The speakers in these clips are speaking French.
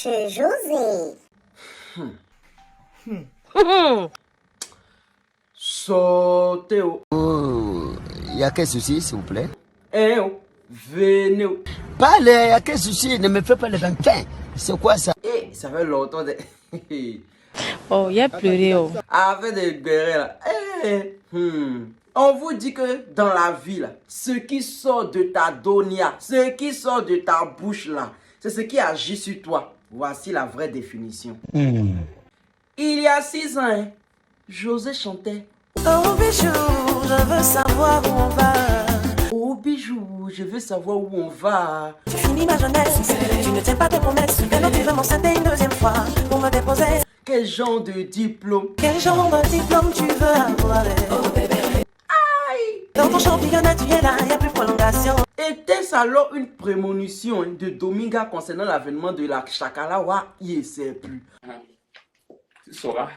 chez José. Sortez. Oh, y a quel souci, s'il vous plaît? Eh oh, venez. Parlez, y a quel souci? Ne me fais pas le vampin. C'est quoi ça? Eh, ça fait longtemps de... Oh, il a pleuré. Oh. Avec des guerres là. On vous dit que dans la vie là, ce qui sort de ta donia, ce qui sort de ta bouche là, c'est ce qui agit sur toi. Voici la vraie définition. Il y a 6 ans, hein, José chantait. Oh bijou, je veux savoir où on va. Oh bijou, je veux savoir où on va. Tu finis ma jeunesse, tu ne tiens pas tes promesses. Maintenant tu veux m'enceinter une deuxième fois pour me déposer. Quel genre de diplôme? Quel genre de diplôme tu veux avoir? Oh bébé. Aïe. Dans ton championnat tu es là, y a plus prolongation. Était-ce alors une prémonition de Dominga concernant l'avènement de la Chakalawa? Il ne sait plus. Tu sauras.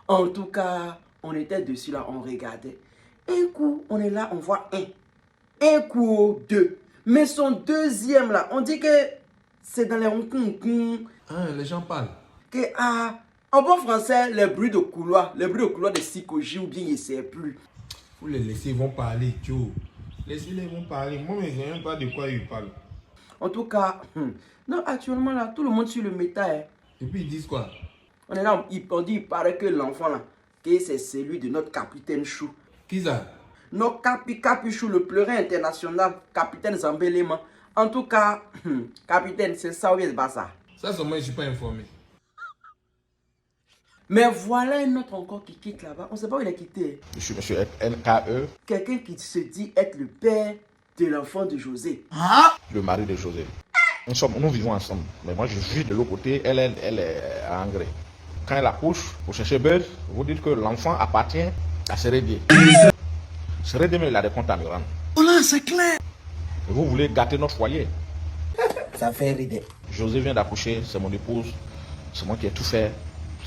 En tout cas, on était dessus là, on regardait. Un coup, on est là, on voit un. Un coup, deux. Mais son deuxième là, on dit que c'est dans les hong-kong. Les gens parlent. Que, en bon français, les bruits de couloir de Sikoji ou bien il ne sait plus. Faut les laisser, ils vont parler, Joe. Laissez-les, ils vont parler. Moi, mais je ne sais même pas de quoi ils parlent. En tout cas, non, actuellement là, tout le monde sur le méta. Hein. Et puis ils disent quoi? On est là, on dit, il paraît que l'enfant là, que c'est celui de notre capitaine Chou. Qui ça? Notre Capichou, le pleurin international, capitaine Zambelema. En tout cas, capitaine, c'est ça ou est-ce ça? Ça, moi, je ne suis pas informé. Mais voilà un autre encore qui quitte là-bas. On ne sait pas où il a quitté. Je suis monsieur NKE. Quelqu'un qui se dit être le père de l'enfant de José. Le mari de José. Nous vivons ensemble. Mais moi, je suis de l'autre côté. Elle est à Angré. Quand elle accouche, pour chercher Buzz, vous dites que l'enfant appartient à Sérédier. Sérédier, mais il a des comptes à me rendre. Voilà, c'est clair. Et vous voulez gâter notre foyer. Ça fait rire. José vient d'accoucher, c'est mon épouse. C'est moi qui ai tout fait.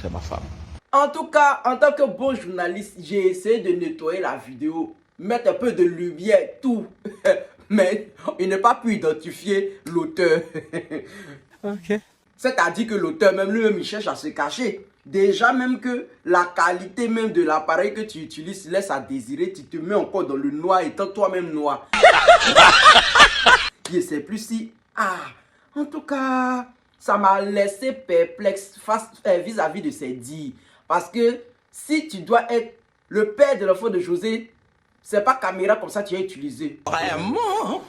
C'est ma femme. En tout cas, en tant que bon journaliste, j'ai essayé de nettoyer la vidéo, mettre un peu de lumière, tout. Mais il n'a pas pu identifier l'auteur. Ok. C'est-à-dire que l'auteur, même lui-même, il cherche à se cacher. Déjà, même que la qualité même de l'appareil que tu utilises laisse à désirer, tu te mets encore dans le noir étant toi-même noir. Je ne sais plus si... en tout cas, ça m'a laissé perplexe vis-à-vis de ces dires. Parce que si tu dois être le père de l'enfant de José, c'est pas caméra comme ça que tu as utilisé. Vraiment?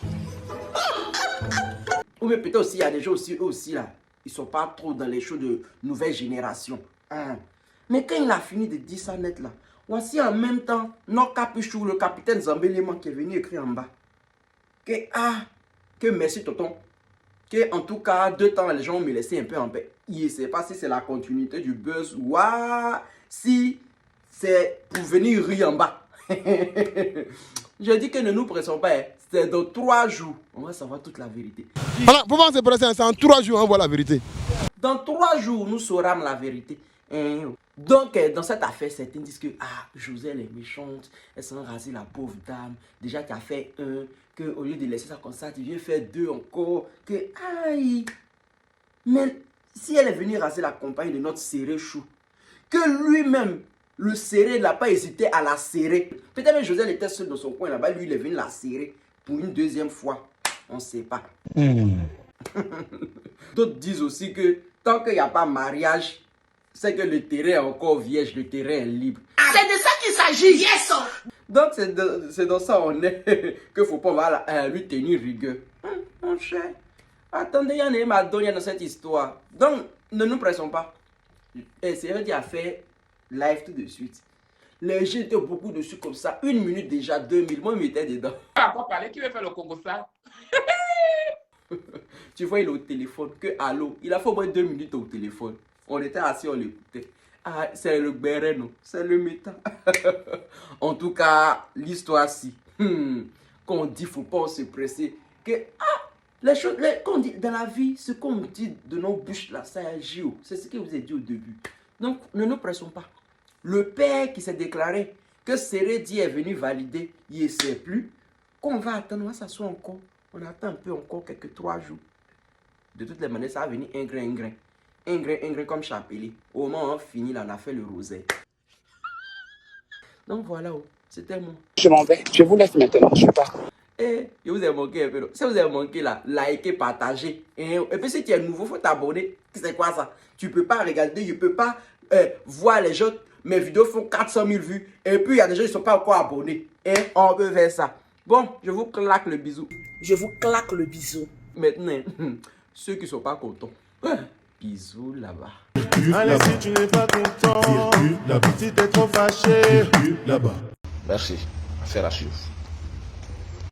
Ou mais peut-être aussi, il y a des gens aussi là. Ils sont pas trop dans les shows de nouvelle génération. Mais quand il a fini de dire ça net là, voici en même temps notre Capichou, le capitaine Zambelema qui est venu écrire en bas. Que merci tonton. Que en tout cas, 2 temps, les gens me laissaient un peu en paix. Je ne sais pas si c'est la continuité du buzz ou si c'est pour venir rire en bas. Je dis que ne nous pressons pas. C'est dans 3 jours. On va savoir toute la vérité. Voilà, pour moi, c'est pressé. C'est en 3 jours, on voit la vérité. Dans 3 jours, nous saurons la vérité. Donc, dans cette affaire, certains disent que José, elle est méchante. Elle s'en rasé la pauvre dame. Déjà, tu as fait 1. Que au lieu de laisser ça comme ça, tu viens faire 2 encore. Que aïe. Mais si elle est venue raser la compagne de notre serré Chou, que lui-même, le serré, n'a pas hésité à la serrer. Peut-être que José était seul dans son coin là-bas. Lui, il est venu la serrer pour une 2e fois. On ne sait pas. D'autres disent aussi que tant qu'il n'y a pas mariage, c'est que le terrain est encore vierge, le terrain est libre. C'est de ça qu'il s'agit, yes! Donc c'est dans ça on est qu'il ne faut pas lui tenir rigueur. Mon cher, attendez, il y en a Madonia dans cette histoire. Donc, ne nous pressons pas. C'est vrai qu'il a fait live tout de suite. Les gens étaient beaucoup dessus comme ça. 1 minute déjà, 2000. Moi, je m'étais dedans. Encore parler, qui veut faire le Congo ça? Tu vois, il est au téléphone. Que allô? Il a fait au moins 2 minutes au téléphone. On était assis, on l'écoutait. C'est le Béréno, c'est le méta. En tout cas, l'histoire-ci. Quand on dit faut pas se presser. Que, les choses, quand on dit dans la vie, ce qu'on dit de nos bouches là, ça agit. C'est ce que vous ai dit au début. Donc, ne nous pressons pas. Le père qui s'est déclaré que Sérédi est venu valider, il ne sait plus. Qu'on va attendre, on va s'asseoir encore. On attend un peu encore quelques 3 jours. De toutes les manières, ça va venir un grain, un grain. Ingrid comme Chapelé. Au moment où on finit, là, on a fait le rosaire. Donc voilà, c'était moi. Je m'en vais. Je vous laisse maintenant. Je pars. Eh, je vous ai manqué un peu. Si vous avez manqué là, likez, partagez. Et puis si tu es nouveau, il faut t'abonner. C'est quoi ça? Tu peux pas regarder, je peux pas voir les gens. Mes vidéos font 400 000 vues. Et puis il y a des gens qui ne sont pas encore abonnés. Et on peut faire ça. Bon, je vous claque le bisou. Je vous claque le bisou. Maintenant, ceux qui ne sont pas contents. Bisous là-bas. Allez, si tu n'es pas content, si t'es trop fâché, Merci. Affaire à suivre.